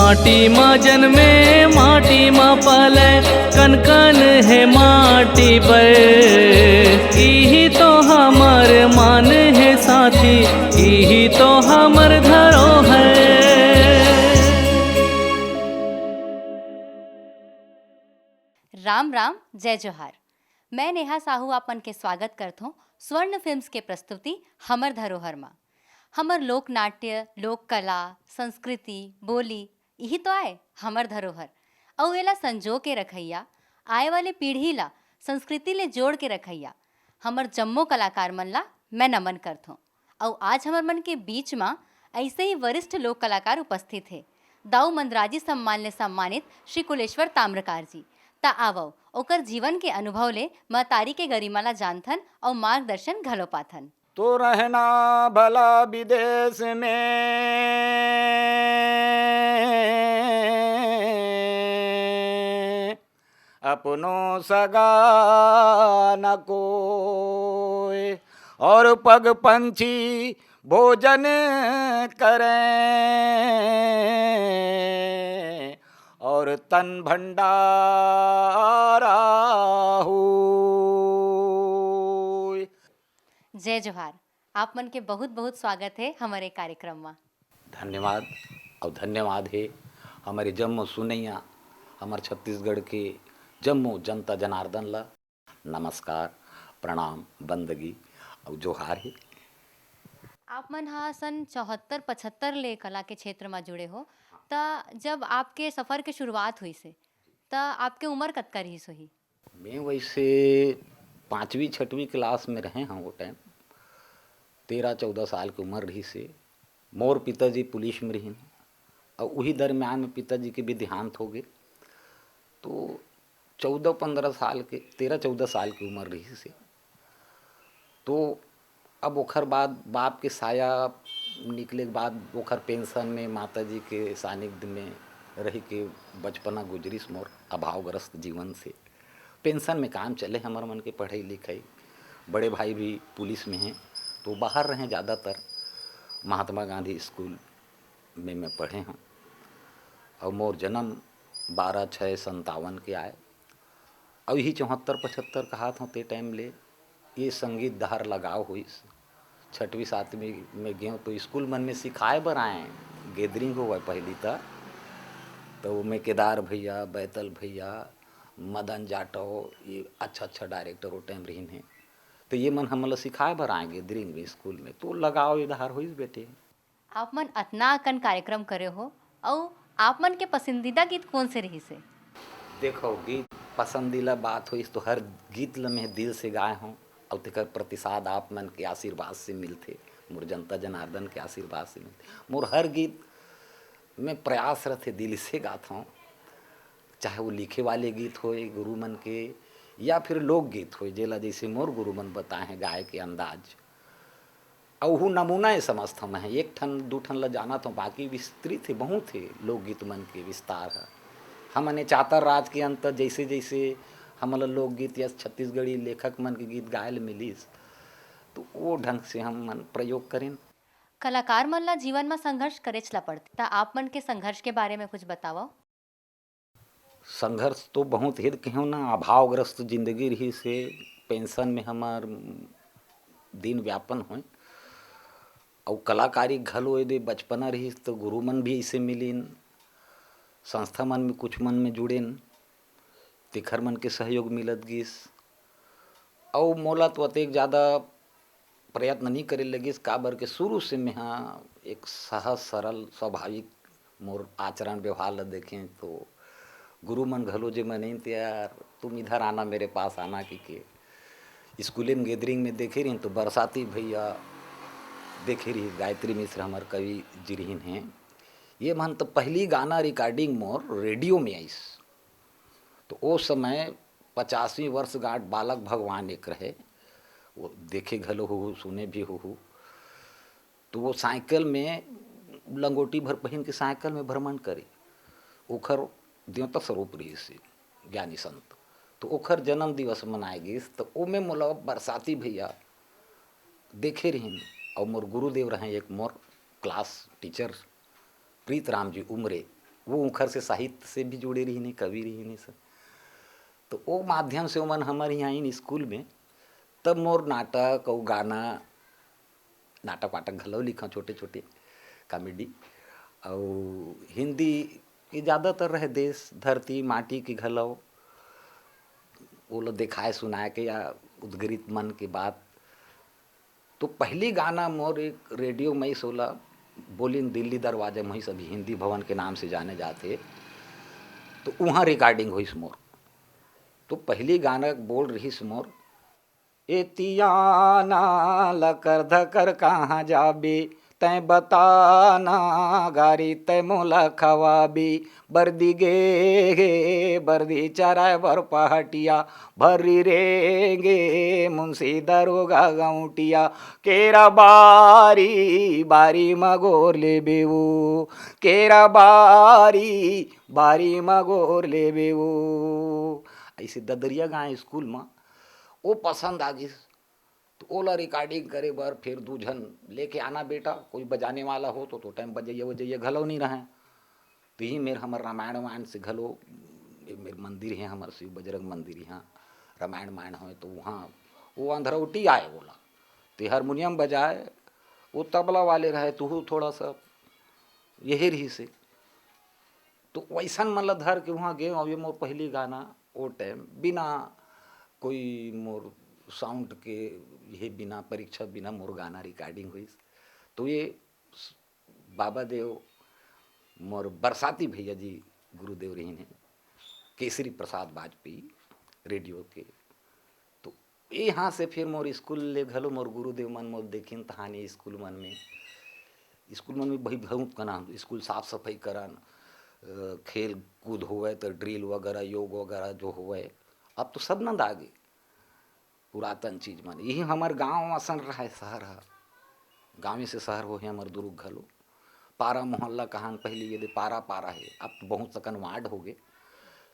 माटी माँ जन्मे माटी माँ पले, कन कन है माटी पर। इही तो हमर मान है साथी, इही तो हमर धरोहर। राम राम, जय जोहार। मैं नेहा साहू आपन के स्वागत करत हूँ स्वर्ण फिल्म्स के प्रस्तुति हमर धरोहर में। हमर लोक नाट्य, लोक कला, संस्कृति, बोली यही तो आए हमर धरोहर। और एला संजो के रखैया, आए वाले पीढ़ी ला संस्कृति ले जोड़ के रखैया हमर जम्मो कलाकार मन ला मैं नमन करत हूँ। और आज हमर मन के बीच में ऐसे ही वरिष्ठ लोक कलाकार उपस्थित है। दाऊ मंदराजी सम्मान ले सम्मानित श्री कुलेश्वर ताम्रकार जी। ता आवो ओकर जीवन के अनुभव ले महतारी के गरिमा ला जानथन और मार्गदर्शन घलो पाथन। तो रहना भला विदेश में, अपनों सगा न कोय, और पग पंछी भोजन करें, और तन भंडारा हो। जय जोहार। आप मन के बहुत बहुत स्वागत है हमारे कार्यक्रम में। धन्यवाद। और धन्यवाद है हमारे जम्मू सुनैया, हमारे छत्तीसगढ़ के जम्मू जनता जनार्दन ला नमस्कार, प्रणाम, बंदगी और जोहार है। आप मन हाँ सन 74-75 ले कला के क्षेत्र में जुड़े हो। ता जब आपके सफ़र के शुरुआत हुई से ता आपके उम्र कतका रही सोही? मैं वैसे 5वीं 6वीं क्लास में रहे हैं वो टाइम, 13-14 साल की उम्र रही से। मोर पिताजी पुलिस में रही और वही दरम्यान में पिताजी के भी देहांत हो गए। तो 14-15 साल के 13-14 साल की उम्र रही से। तो अब ओखर बाद बाप के साया निकले के बाद ओखर पेंशन में माताजी के सानिध्य में रही के बचपना गुजरिस मोर अभावग्रस्त जीवन से। पेंशन में काम चले हमारे मन के पढ़ाई लिखाई। बड़े भाई भी पुलिस में हैं तो बाहर रहे ज़्यादातर। महात्मा गांधी स्कूल में मैं पढ़े हूँ और मोर जन्म 12/6/57 के आए। और यही 74-75 कहा था ते टाइम ले ये संगीत दहर लगाव हुई। 6वीं 7वीं में गए तो स्कूल मन में सिखाए बर आए, गैदरिंग हो पहली तक। तो मैं केदार भैया, बैतल भैया, मदन जाटव, ये अच्छा डायरेक्टर वो टाइम रही हैं। तो ये मन हमला सिखाए बर आए गैदरिंग में स्कूल में, तो लगाव इधर हुई बेटे। आप मन अतना अकन कार्यक्रम करे हो और आप मन के पसंदीदा गीत कौन से रही से? देखो गीत पसंदीदा बात हुई तो हर गीत ल मैं दिल से गाए हूँ और तेकर प्रतिसाद आप मन के आशीर्वाद से मिलते, मोर जनता जनार्दन के आशीर्वाद से मिलते। मोर हर गीत में प्रयास रहते दिल से गाता हूँ, चाहे वो लिखे वाले गीत हो गुरु मन के या फिर लोकगीत हो जेला जैसे मोर गुरु मन बताए हैं गाय के अंदाज। और वो नमूना ही समझता मैं, एक ठन दो ठन ला जाना तो बाकी विस्तृत थे, बहुत थे लोकगीत मन के विस्तार है। हमने चातर राज के अंतर जैसे जैसे हमला लोकगीत या छत्तीसगढ़ी लेखक मन के गीत गायल मिलीस तो वो ढंग से हम मन प्रयोग करें। कलाकार मन ला जीवन में संघर्ष करेच ला पड़ते, ता आप मन के संघर्ष के बारे में कुछ बताओ। संघर्ष तो बहुत ही कहूँ ना, अभावग्रस्त जिंदगी रही से पेंशन में हमार दिन व्यापन हो और कलाकारी घलो यदि बचपना रही तो गुरु मन भी ऐसे मिलीन, संस्था मन में कुछ मन में जुड़ेन, तिखर मन के सहयोग मिलत गिस। और मोला तो अतेक ज़्यादा प्रयत्न नहीं करे लगिस, काबर के शुरू से मैं हाँ एक सहज सरल स्वाभाविक मोर आचरण व्यवहार ला देखें तो गुरु मन घलो जे मन तो यार तुम इधर आना, मेरे पास आना के स्कूल में गैदरिंग में देखे रही तो बरसाती भैया देखे रही, गायत्री मिश्र हमार कवि जी रही हैं। ये मन तो पहली गाना रिकॉर्डिंग मोर रेडियो में आईस। तो वो समय 50वीं वर्षगांठ बालक भगवान एक रहे, वो देखे घलो हो सुने भी हो। तो वो साइकिल में लंगोटी भर पहन के साइकिल में भ्रमण करे। ओखर देवता स्वरूप रही से ज्ञानी संत, तो ओखर जन्म दिवस मनाए गिस। तो ओमे मोला बरसाती भैया देखे रही और मोर गुरुदेव रहे एक मोर क्लास टीचर प्रीत राम जी उमरे, वो उखर से साहित्य से भी जुड़े रही नहीं, कवि रही नहीं सब। तो वो माध्यम से मन हमारे यहाँ इन स्कूल में तब मोर नाटक और गाना, नाटक वाटक घलो लिखा छोटे छोटे कॉमेडी, और हिंदी की ज़्यादातर रहे देश धरती माटी की घलो, वो लोग दिखाए सुनाए के या उद्गरित मन की बात। तो पहली गाना मोर एक रेडियो में 16 बोलिन दिल्ली दरवाजे में सभी हिंदी भवन के नाम से जाने जाते, तो वहाँ रिकॉर्डिंग हुई मोर। तो पहली गाना बोल रही मोर, एतियाना लकर धकर कहाँ जाबी, तै बताना गारी तै मोला खवाबी, बर्दी गे बर्दी चराय बर पहटिया, भरी रे गे मुंशी दरोगा गौटिया, केरा बारी बारी मगोर ले बेऊ, केरा बारी बारी मगोर ले बेऊ। ऐसे ददरिया गाए स्कूल में, वो पसंद आ गई। तो ओला रिकॉर्डिंग करे बर फिर दू झन लेके आना बेटा, कोई बजाने वाला हो तो टाइम बजाइए वजाइए घलो नहीं रहे। तो ही मेरे हमर रामायण वायण से घलो, मेरे मंदिर है हमारे शिव बजरंग मंदिर, यहाँ रामायण वायण हो तो वहाँ वो अंधरौटी आए बोला, तो हारमोनियम बजाए, वो तबला वाले रहे तो थोड़ा सा यही रही से। तो वैसन मतलब धर के वहाँ गए। अब ये मोर पहली गाना वो टाइम बिना कोई मोर साउंड के, ये बिना परीक्षा बिना मोर गाना रिकॉर्डिंग हुई। तो ये बाबा देव मोर बरसाती भैया जी गुरुदेव रही ने, केसरी प्रसाद वाजपेयी रेडियो के। तो यहाँ से फिर मोर स्कूल ले घलो मोर गुरुदेव मन मोर देखिन तहानी स्कूल मन में भाई बहुत कना स्कूल साफ सफाई करन, खेल कूद होवे तो ड्रिल वगैरह योग वगैरह जो होवे, अब तो सब नंद आ गए पुरातन चीज मन। यही हमार गाँव असन रहा है, शहर है, गाँव से शहर हो है हमार दुर्ग घलो। पारा मोहल्ला कहान पहले ये पारा पारा है, अब तो बहुत सकन वार्ड हो गए।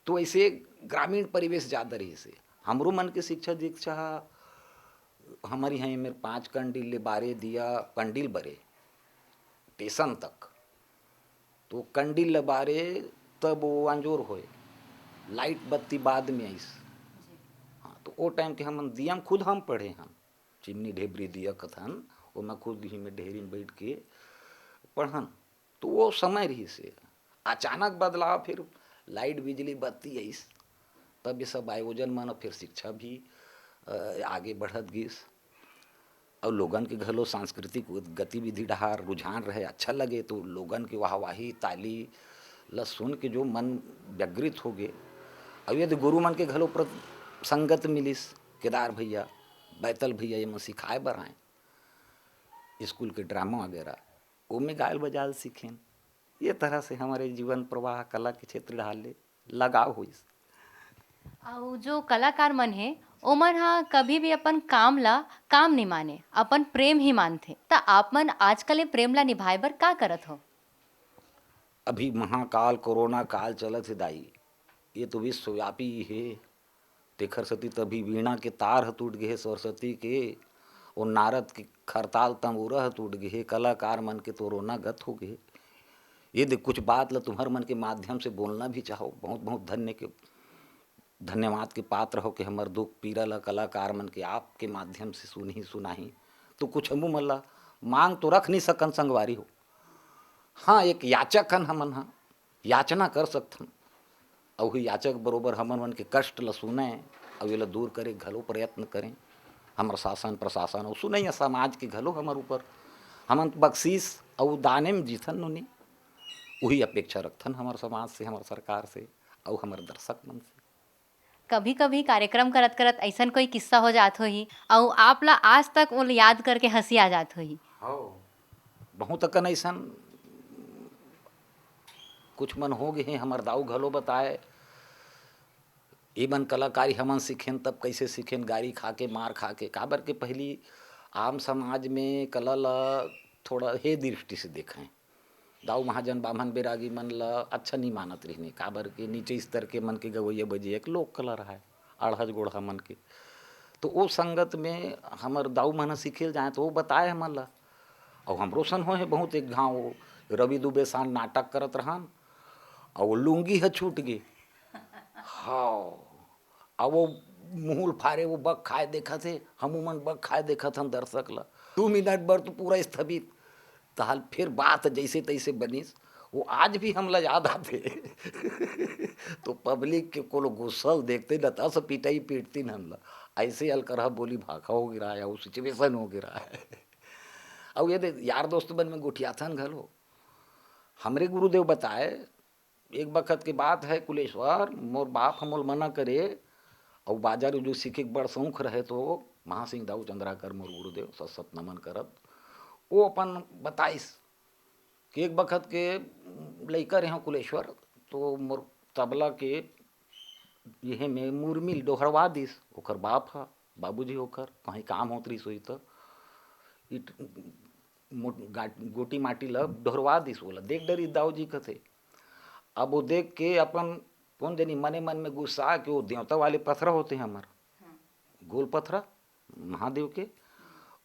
तो ऐसे ग्रामीण परिवेश ज़्यादा रही से हमरो मन के शिक्षा दीक्षा हमारी यहाँ मेरे 5 कंडील ले बारे दिया, कंडील बरे स्टेशन तक, तो कंडील बारे तब वो अंजोर होए, लाइट बत्ती बाद में आई। हाँ, तो वो टाइम के हम दिया खुद हम पढ़े, हम चिमनी ढेबरी दिया कथन, वो मैं खुद ही में ढेरी में बैठ के पढ़न। तो वो समय रही से अचानक बदलाव, फिर लाइट बिजली बत्ती आई, तब ये सब आयोजन मन, फिर शिक्षा भी आगे बढ़त गिस। और लोगन के घलो सांस्कृतिक गतिविधि डहार रुझान रहे, अच्छा लगे तो लोगन के वाहवाही ताली ल सुन के जो मन व्यग्रित हो गए। अब यदि गुरु मन के घलो संगत मिलिस, केदार भैया बैतल भैया ये मन सिखाए बर आए स्कूल के ड्रामा वगैरह, वो में गायल बजाल सीखें। ये तरह से हमारे जीवन प्रवाह कला के क्षेत्र डाले लगाव हुई। और जो कलाकार मन है ओमन हा कभी भी अपन काम ला काम नहीं माने, अपन प्रेम ही मानथे। त आप मन आजकल ये प्रेम ला निभाए बर का करत हो? अभी महाकाल कोरोना काल चलत है दाई, ये तो विश्वव्यापी है। तेखर सती तभी वीणा के तार ह टूट गए, सरस्वती के और नारद के खरताल तंबूरा टूट गए, कलाकार मन के तो रोना गत हो गए। ये देख कुछ बात ला तुम्हार मन के माध्यम से बोलना भी चाहो, बहुत बहुत धन्यवाद के पात्र हो कि हमार दुख पीड़ा ला कलाकार मन के आपके माध्यम से सुनाही। तो कुछ हमू मन ला मांग तो रख नहीं सकन संगवारी हो। हाँ, एक याचक हन हमन, हाँ याचना कर सकथन, और वही याचक बरोबर हमन मन के कष्ट ला सुने और ये ला दूर करे घलो प्रयत्न करें। हमार शासन प्रशासन और सुने समाज के घलो हमार ऊपर हमन बख्शीस और दाने में जीथन नुनी, वही अपेक्षा रखथन हमार समाज से, हमार सरकार से और हमार दर्शक मन से। कभी कभी कार्यक्रम करत करत ऐसा कोई किस्सा हो जात होही और आप ला आज तक वो याद करके हंसी आ जात होही? हाँ, बहुत अकन ऐसा कुछ मन हो गए हैं। हमार दाऊ घलो बताए, ये मन कलाकारी हमन सीखें तब कैसे सीखें, गाड़ी खा के मार खा के। काबर के पहली आम समाज में कला ला थोड़ा हे दृष्टि से देखें। दाऊ महाजन बामन बैरागी मन ला अच्छा नहीं मानत रही, काबर के नीचे स्तर के मन के गवैया बजे एक लोक कला रहा है, अड़हज गोढ़ा मन के। तो वो संगत में हमार दाऊ मन सीखेल जाए तो वो बताए हमन ला, और हमरो सन हो है बहुत। एक गाँव रवि दुबे सान नाटक करत रहन, और वो लुंगी है छूट गई। हाँ, अब वो मुँह फारे वो बग खाए देखा थे, हम उमन बग खाए देखा था दर्शक ला 2 मिनट भर तो पूरा स्थगित। ताल फिर बात जैसे तैसे बनीस, वो आज भी हमला याद आते। तो पब्लिक के को गुस्सल देखते लता से पिटाई पीटती न हमला, ऐसे अलकरहा बोली भाखा हो गिरा है, वो सिचुएशन हो गिरा है। अब ये यार दोस्त बन में गुठियाथन घलो हमरे गुरुदेव बताए, एक बखत की बात है कुलेश्वर, मोर बाप हमोल मना करे और बाजार जो सीखे बड़ शौक रहे तो महासिंह दाऊ चंद्राकर मोर गुरुदेव सत सत नमन करत, वो अपन बताइस कि एक बखत के लइका रहे कुलेश्वर, तो मोर तबला के यह में मुरमिल डोहरवा दिस, ओकर बाप हा बाबूजी होकर कहीं काम होत रही सोई तो इट गोटी माटी ला डोहरवा दिस, बोला देख डरी दाऊ जी कथे। अब वो देख के अपन कौन जनी मने मन में गुस्सा कि वो देवता वाले पथरा होते हैं हमारे गोल पथरा महादेव के,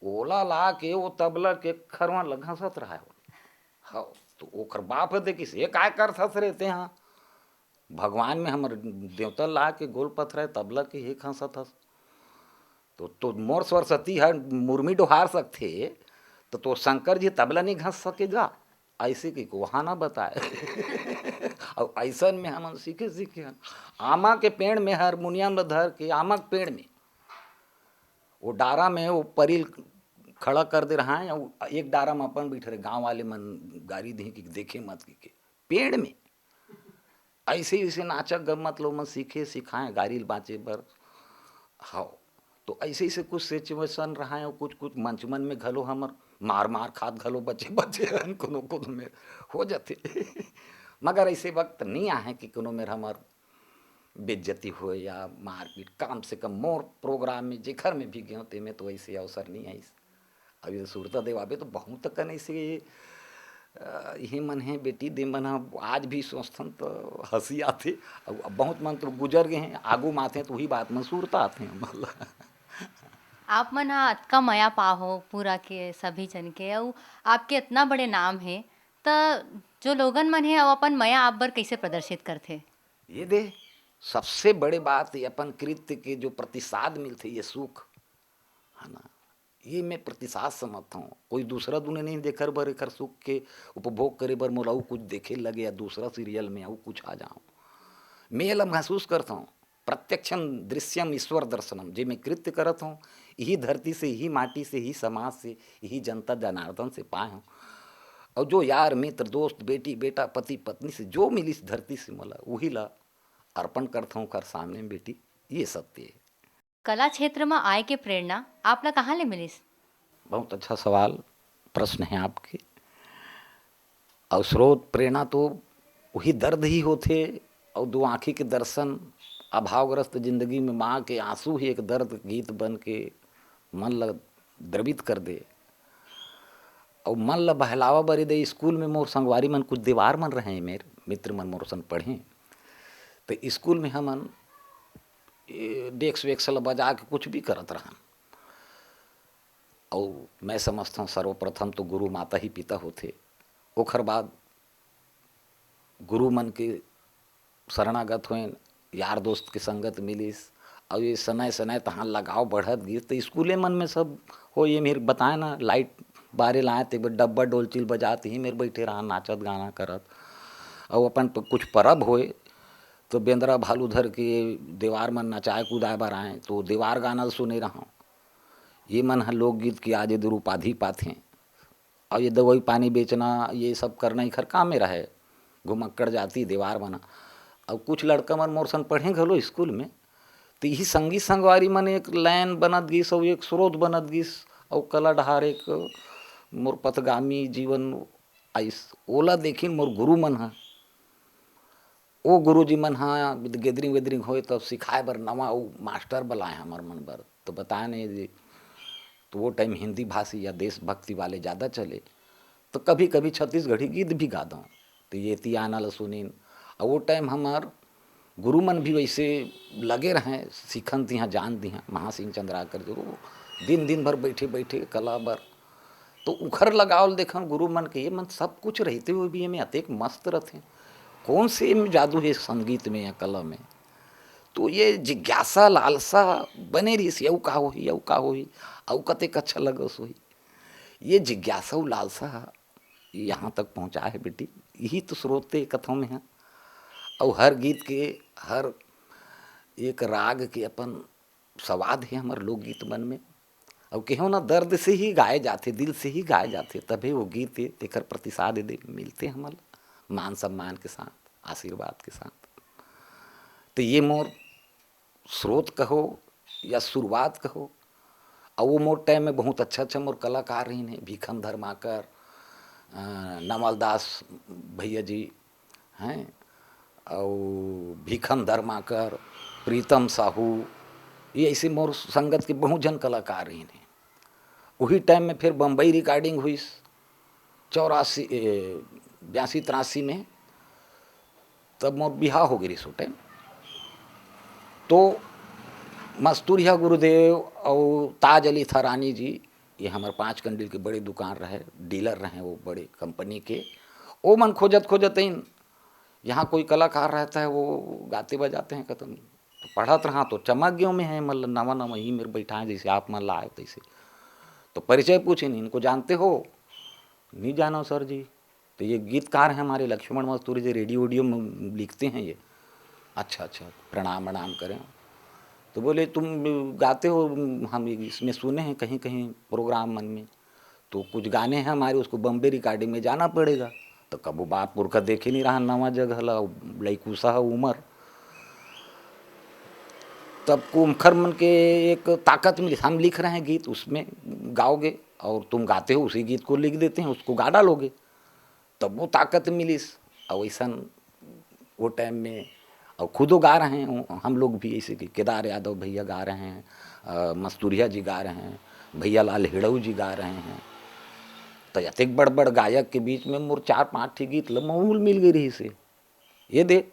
ओला ला के वो तबला के खरवा लगा सत रहा है। हाँ, तो ओकर बाप है देखी से काय कर सस रहते हैं भगवान में हमारे देवता ला के गोल पथरा है तबला के हे खसत हस, तो मोर सरस्वती है मुर्मी डोहार सकते तो शंकर जी तबला नहीं घस सकेगा, ऐसे की को वहाँ ना बताए। और ऐसा में हम सीखे आमा के पेड़ में हारमोनियम धर के आमा के पेड़ में वो डारा में वो परिल खड़ा कर दे रहा है, और एक डारा में अपन बैठे रहे, गांव वाले मन गारी दी कि देखे मत के पेड़ में ऐसे ही वैसे नाचक गम्मत लो मत सीखे सिखाएं गारी बाँचे बर। हाँ, तो ऐसे ही से कुछ सिचुएशन रहा है, कुछ कुछ मंच मन में घलो हमर मार मार खात घलो बच्चे बच्चे कोनो कोनो में हो जाते। मगर ऐसे वक्त नहीं आए कि कोनो में हमार बेइज्जती हो या मारपीट, कम से कम मोर प्रोग्राम में जेखर में भी गए ते में तो ऐसे अवसर नहीं आई। अब ये सुरता देव आबे तो बहुत कन ऐसे यही मन है बेटी दे मन आज भी सोचथन तो हंसी आते, और बहुत मन तो गुजर गए हैं आगू माथे तो वही बात में सुरता आते हैं। मतलब आप मन हा अतका मया पाहो पूरा के सभी जन के, और आपके इतना बड़े नाम है त जो लोगन मन है वो अपन मया आप बर कैसे प्रदर्शित करथे? ये दे सबसे बड़े बात ये अपन कृत्य के जो प्रतिसाद मिलते ये सुख है ना, ये मैं प्रतिसाद समझता हूँ। कोई दूसरा दुनिया नहीं देखर बर एक सुख के उपभोग करे बर मोला कुछ देखे लगे या दूसरा सीरियल में आऊ कुछ आ जाऊँ, मैं ये महसूस करता हूँ प्रत्यक्षम दृश्यम ईश्वर दर्शनम। जे मैं कृत्य करता हूँ यही धरती से, यही माटी से, यही समाज से, यही जनता जनार्दन से पाए हूँ, और जो यार मित्र दोस्त बेटी बेटा पति पत्नी से जो मिली इस धरती से मला वही ला अर्पण करता हूँ कर सामने बेटी, ये सत्य है। कला क्षेत्र में आय के प्रेरणा आपला कहाँ ले मिलिस? बहुत अच्छा सवाल प्रश्न है आपके। और स्रोत प्रेरणा तो वही दर्द ही होते, और दो आँखी के दर्शन, अभावग्रस्त जिंदगी में माँ के आंसू ही एक दर्द गीत बन के मन ल द्रवित कर दे, और मन ल बहलावा बरे दे। स्कूल में मोर संगवारी मन कुछ दीवार मन रहे हैं, मेरे मित्र मन मोर सन पढ़े, तो स्कूल में हमन डेक्स वेक्स ल बजा के कुछ भी करत रहन। और मैं समझता हूँ सर्वप्रथम तो गुरु माता ही पिता होते, ओखर बाद गुरु मन के शरणागत हुए, यार दोस्त के संगत मिलिस, और ये समय समय तहाँ लगाव बढ़त गिर, तो स्कूले मन में सब हो। ये मेरे बताए ना लाइट बारे लाए तो डब्बा डोलचिल बजाते ही मेरे बैठे रहा नाचत गाना करत। और अपन कुछ परब होए तो बेंद्रा भालू धर के दीवार मन नचाए कूदाए बर आए तो दीवार गाना सुने रहा। ये मन है लोकगीत की आज इधर उपाधि पाते, और ये दवाई पानी बेचना ये सब करना ही खर काम में रहे, घुमक्कड़ जाती दीवार बना। और कुछ लड़का मन मोर सन पढ़े घलो स्कूल में, तो यही संगी संगवारी मन एक लाइन बनत गिस और एक स्रोत बनत गिस, और कला डहार एक मोर पथगामी जीवन आइस। ओला देखिन मोर गुरु मन हा, ओ गुरु जी मन हा गैदरिंग वेदरिंग होए तब सिखाए बर नवा वो मास्टर बुलाए हमार मन बर, तो बताए नहीं जी। तो वो टाइम हिंदी भाषी या देशभक्ति वाले ज़्यादा चले, तो कभी कभी छत्तीसगढ़ी गीत भी गा दूँ, तो ये तियाना ल सुनीन। और वो टाइम हमार गुरु मन भी वैसे लगे रहें सीखन तिहाँ जान दिहाँ महासिंह चंद्राकर जो दिन दिन भर बैठे बैठे कला बर, तो उखर लगावल देखन गुरु मन के ये मन सब कुछ रहते हुए भी हमें अतेक मस्त रहते। कौन से में जादू है संगीत में या कला में। तो ये जिज्ञासा लालसा बने रही से, का होही औ कतेक अच्छा लगस होही। ये जिज्ञासा और लालसा यहाँ तक पहुँचा है बेटी, यही तो स्रोते कथों में है। और हर गीत के हर एक राग के अपन स्वाद है हमारे लोकगीत मन में। और केहो ना दर्द से ही गाए जाते, दिल से ही गाए जाते, तभी वो गीत एकर प्रतिसाद दे मिलते हमारे मान सम्मान के साथ, आशीर्वाद के साथ। तो ये मोर स्रोत कहो या शुरुआत कहो। और वो मोर टाइम में बहुत अच्छा अच्छा मोर कलाकार रही हैं, भीखम धर्माकर, नवलदास भैया जी हैं, और भीखम धर्माकर, प्रीतम साहू, ये ऐसे मोर संगत के बहुत जन कलाकार रही हैं। वही टाइम में फिर बम्बई रिकॉर्डिंग हुई 82-83 में, तब मोर बिहार हो गई सो टाइम। तो मस्तूरिया गुरुदेव और ताज अली थरानी जी, ये हमारे 5 कंडिल के बड़े दुकान रहे, डीलर रहे वो बड़े कंपनी के। ओ मन खोजत खोजत इन यहाँ कोई कलाकार रहता है वो गाते बजाते हैं खत्म। तो पढ़त रहा तो चमक गयो में है, मतलब नवा नवा ही मेरे बैठा है जैसे आप मन लाए तैसे। तो परिचय पूछे नहीं, इनको जानते हो? नहीं जानो सर जी। तो ये गीतकार हैं हमारे लक्ष्मण मस्तूरी जी, रेडियो वीडियो में लिखते हैं ये। अच्छा अच्छा, प्रणाम प्रणाम करें। तो बोले तुम गाते हो, हम इसमें सुने हैं कहीं कहीं प्रोग्राम मन में, तो कुछ गाने हैं हमारे, उसको बम्बे रिकॉर्डिंग में जाना पड़ेगा। तो कबो बाप पुरखा देखे नहीं रहा, नवा जगह ला लईकूसा उमर। तब कुमखर मन के एक ताकत मिली, हम लिख रहे हैं गीत, उसमें गाओगे और तुम गाते हो उसी गीत को लिख देते हैं, उसको गा डालोगे। तब वो ताकत मिली। और वैसा वो टाइम में और खुद गा रहे हैं हम लोग भी, ऐसे कि केदार यादव भैया गा रहे हैं, मस्तूरिया जी गा रहे हैं, भैया लाल हिड़ऊ जी गा रहे हैं। तो अतिक बड़ बड़ गायक के बीच में मोर 4-5 ठी गीत मामूल मिल गई रही से। ये दे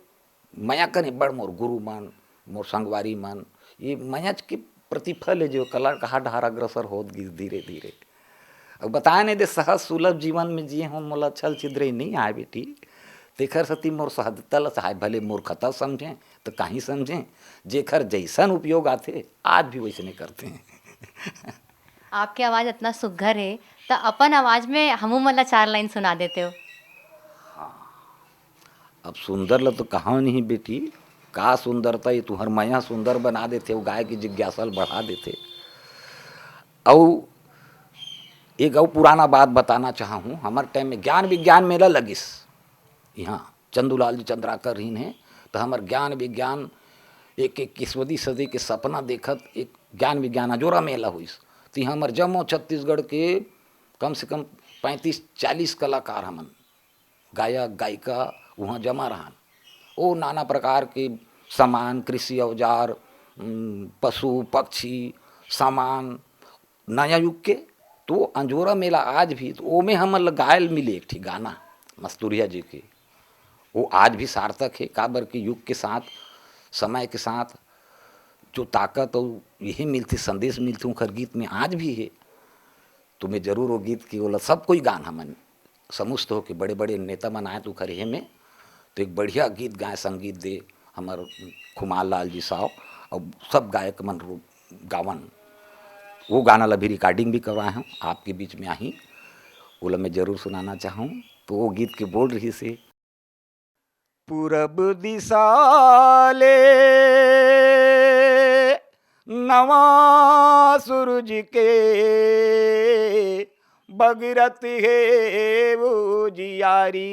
मया कने बड़ मोर गुरु मन, मोर संगवारी मन, ये मयाच के प्रतिफल है जो कला कहा ढार अग्रसर होत गई धीरे धीरे। अब बताए नहीं दे सहज सुलभ जीवन में जिए हम, मोला छल छिद्रे नहीं आए बेटी। तेखर सती मोर सहदतल चाहे भले मूर्खता समझें तो कहीं समझें, जेखर जैसन उपयोग आते आज भी वैसे नहीं करते हैं। आपकी आवाज़ इतना सुघर है, तो अपन आवाज़ में हमू मला 4 लाइन सुना देते हो। अब सुंदर ल तो कहाँ नहीं बेटी, का सुंदरता ये तुहर मैया सुंदर बना देते हो, गाय की जिज्ञासा बढ़ा देते। और एक और पुराना बात बताना चाहूँ, हमारे टाइम में ज्ञान विज्ञान मेला लगिस यहाँ, चंदूलाल जी चंद्राकर रही हैं। तो हमार ज्ञान विज्ञान 21वीं सदी के सपना देखत एक ज्ञान विज्ञान अजोरा मेला हुई। तो यहाँ हमार जम्मू छत्तीसगढ़ के कम से कम 35-40 कलाकार हमन, गायक गायिका वहाँ जमा रहन। ओ नाना प्रकार के सामान, कृषि औजार, पशु पक्षी सामान, नया युग के। तो अंजोरा मेला आज भी, तो वो में हमन गायल मिले एक ठी गाना मस्तूरिया जी के, वो आज भी सार्थक है। काबर के युग के साथ, समय के साथ जो ताकत और यही मिलती, संदेश मिलती उनकर गीत में आज भी है। तो मैं जरूर वो गीत की बोला सब कोई गान हमन समस्त हो के बड़े बड़े नेता मन आए तो खरे में, तो एक बढ़िया गीत गाए, संगीत दे हमार खुमाल लाल जी साहब और सब गायक मन गावन। वो गाना ला भी रिकॉर्डिंग भी करवाए हैं, आपके बीच में आई, वो ला मैं जरूर सुनाना चाहूँ। तो वो गीत के बोल रही से, पूरब दिशा ले नवा सूरज के बगरत है वो जियारी,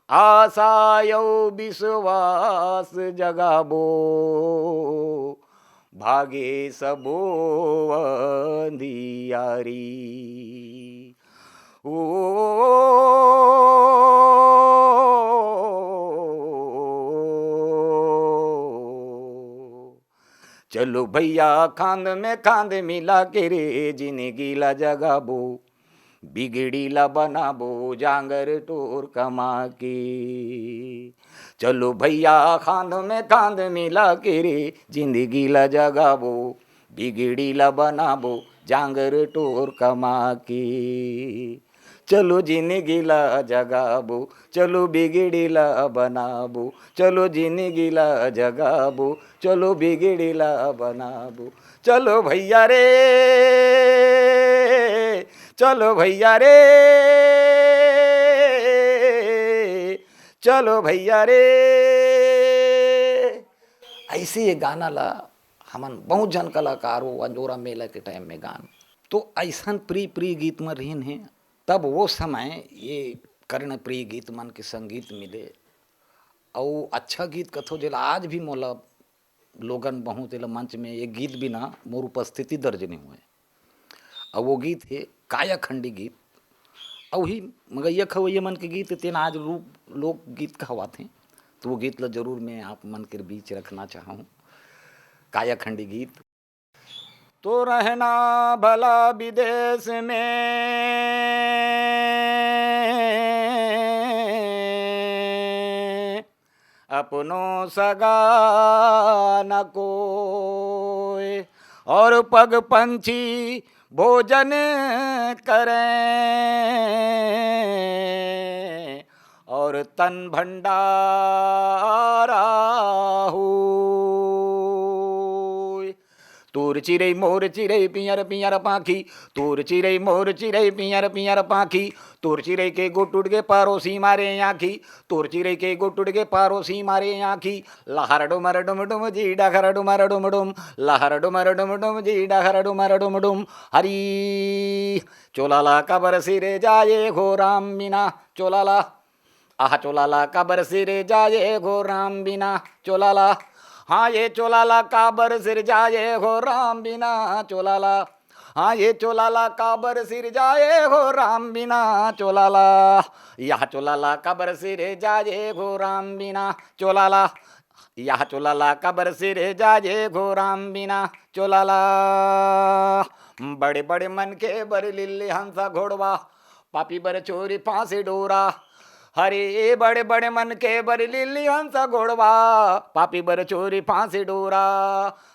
आशायो विश्वास जगाबो भागे सबो अंधियारी। ओ चलो भैया खांद में खांद मिला के रे, जिंदगी ला जगाबो बिगड़ी ला बनाबो जांगर टोर कमा के। चलो भैया खांद में खांद मिला के रे, जिंदगी ला जगाबो बिगड़ी ला बनाबो जांगर टोर कमा के। चलो जिंदगीला जगाबो, चलो बिगड़ीला बनाबो, चलो जिंदगीला जगाबो, चलो बिगड़ीला बनाबो, चलो भैया रे, चलो भैया रे, चलो भैया रे। ऐसे ये गाना ला हमन बहुत जन कलाकार हो अंजोरा मेला के टाइम में गान, तो ऐसा प्रिय प्रिय गीत में रहन है। तब वो समय ये कर्ण प्रिय गीत मन के संगीत मिले और अच्छा गीत कथो जेला आज भी मोला लोगन बहुत एला मंच में ये गीत बिना मोर उपस्थिति दर्ज नहीं हुए। और वो गीत है काया खंडी गीत, और ही मगैया खवैया मन के गीत तेन आज रूप लोक गीत कहवाते हैं। तो वो गीत ला जरूर मैं आप मन के बीच रखना चाहूँ। काया खंडी गीत। तो रहना भला विदेश में, अपनों सगा न कोई, और पग पंछी भोजन करें, और तन भंडारा हो। तोर चिड़ै मोर चिड़ै पियर पियर पाखी, तोर चिड़ै मोर चिड़ै पियर पियर पाखी, तोर चिड़ै के गुट उड़ के पारोसी मारे आँखी, तोर चिड़ै के गुट उड़ के पारोसी मारे आँखी। लहर डुमर डुम डुम जी डगर डुमर डुम डुम, लहर डुमर डुम डुम जी डगर डुमर डुम डुम। हरी चोलाला कबर सिरे जाए घो राम बिना, चोलाला आह चोलाला कबर सिरे जाए घो राम बिना, चोलाला हाँ ये चोलाला काबर सिर जाए हो राम बिना, चोलाला हाँ ये चोलाला काबर सिर जाए हो राम बिना, चोलाला यह चोलाला काबर सिर जाए हो राम बिना, चोलाला यह चोलाला काबर सिर जाए हो राम बिना, चोलाला। बड़े बड़े मन के बर लिल्ली हंसा घोड़वा, पापी बर चोरी फांसी डोरा। हरे बड़े बड़े मन के बर लिल्ली हंस घोड़वा, पापी बर चोरी फांसी डोरा।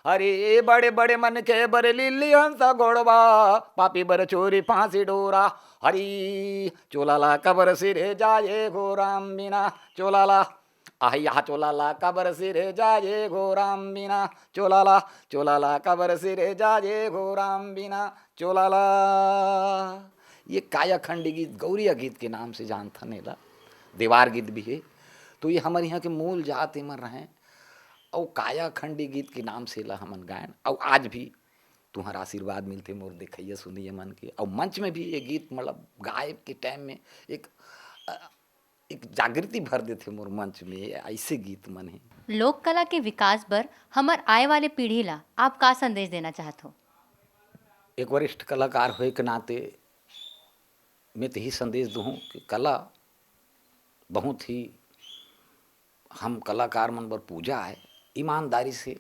हरे बड़े बड़े मन के बर लिल्ली हंस घोड़वा, पापी बर चोरी फांसी डोरा। हरी चोलाला कबर सिरे जाए घो राम बिना, चोलाला आह यहाँ चोलाला कबर सिरे जाए घो राम बिना, चोलाला चोलाला कबर सिरे जाए घो राम बिना, चोलाला। ये काया खंडी गीत गौरिया गीत के नाम से जानता नेला, देवार गीत भी है। तो ये हमारे यहाँ के मूल जात मर रहे हैं, और काया खंडी गीत के नाम से ला हमन गायन। और आज भी तुम्हारा आशीर्वाद मिलते मोर देखिए सुनिए मन के, और मंच में भी ये गीत मतलब गाय के टाइम में एक जागृति भर देते मोर मंच में। ऐसे गीत मन है। लोक कला के विकास बर हमर आए वाले पीढ़ी ला आप का संदेश देना चाहत हो? एक वरिष्ठ कलाकार होए के नाते मैं तो यही संदेश दूँ कि कला बहुत ही हम कलाकार मन बर पूजा है। ईमानदारी से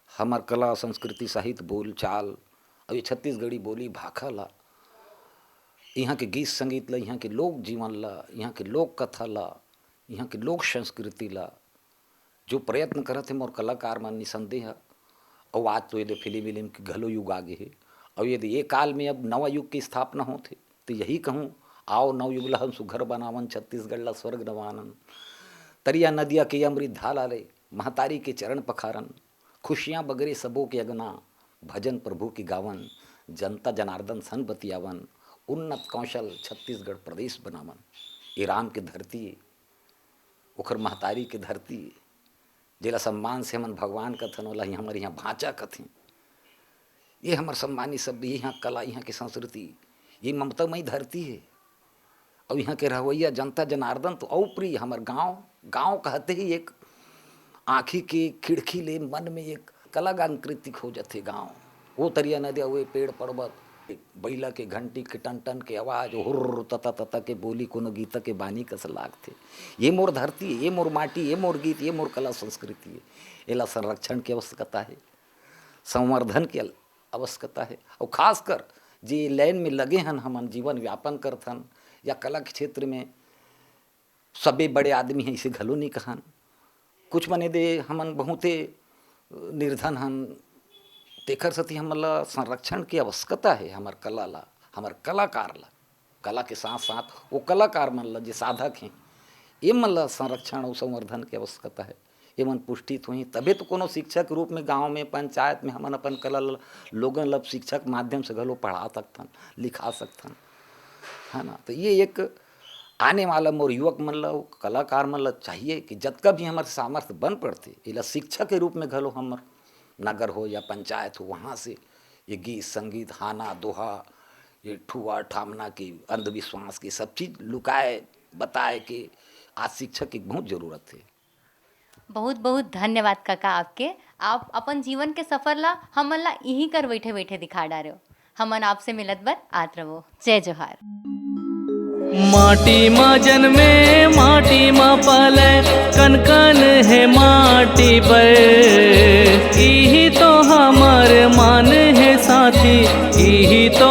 हमार कला संस्कृति साहित्य बोल चाल और ये छत्तीसगढ़ी बोली भाखा ला, यहाँ के गीत संगीत ला, यहाँ के लोक जीवन ला, यहाँ के लोक कथा ला, यहाँ के लोक संस्कृति ला जो प्रयत्न करत है मोर कलाकार मन निसंदेह। और आज तो ये फिल्म विल्म के घलो युग आगे है, और यदि ये काल में अब नवा युग की स्थापना होते तो यही कहूँ आओ नव युग ला हम सुघर बनावन, छत्तीसगढ़ ला स्वर्ग नवानन। तरिया नदिया के अमृत धाला ले, महतारी के चरण पखारन, खुशियाँ बगरे सबों के अगना, भजन प्रभु की गावन, जनता जनार्दन सन बतियावन, उन्नत कौशल छत्तीसगढ़ प्रदेश बनावन। ये राम के धरती, ओखर महतारी के धरती, जेला सम्मान से हमन भगवान कथन वाला ही हमारे यहाँ भांचा कथें। ये हमार सम्मानी शब्द, यहाँ कला, यहाँ की संस्कृति, ये ममतामयी धरती है। और यहाँ के रवैया जनता जनार्दन तो और प्रिय हमार गांव। गांव कहते ही एक आँखी के खिड़की ले मन में एक कलागांकृतिक हो जाते गांव। वो तरिया नदिया हुए पेड़ पर्वत, बैला के घंटी के टन टन के आवाज़, हुर्र तता तता के बोली, कोनो गीत के बानी कस लागते। ये मोर धरती है, ये मोर माटी, ये मोर गीत, ये मोर कला संस्कृति है। एला संरक्षण की आवश्यकता है, संवर्धन की आवश्यकता है। और खासकर जे लाइन में लगे हन, हमन जीवन व्यापन करथन या कला के क्षेत्र में सबे बड़े आदमी हैं इसे घलो नहीं कहन। कुछ मने दे हमन बहुते निर्धन हन, तेखर सती हमला संरक्षण की आवश्यकता है। हमार कला ला, हमार कलाकार ला कला के साथ साथ वो कलाकार मन ला जे साधक हैं ये मन ला संरक्षण और संवर्धन की आवश्यकता है। ये मन पुष्टित हुई तबे तो कोनो शिक्षक के रूप में गांव में पंचायत में हमन अपन कला लोगन लब शिक्षक माध्यम से घलो पढ़ा सकथन लिखा सकथन, है ना। तो ये एक आने वाला मोर युवक मन ला कलाकार मन ला चाहिए कि जतका भी हमारे सामर्थ्य बन पड़ते इला शिक्षक के रूप में घलो हमर नगर हो या पंचायत हो वहाँ से ये गीत संगीत हाना दोहा ये ठुआ ठामना की अंधविश्वास की सब चीज़ लुकाए बताए कि आज शिक्षक की बहुत ज़रूरत है। बहुत बहुत धन्यवाद काका आपके। आप अपन जीवन के सफर ला हमन ला यहीं कर बैठे बैठे दिखा डारे हो। हमन आपसे मिलत बर आत रहो। जय जोहार। माटी माँ जन्मे माटी माँ पले कन कन है माटी पर, यही तो हमर मान है साथी, यही तो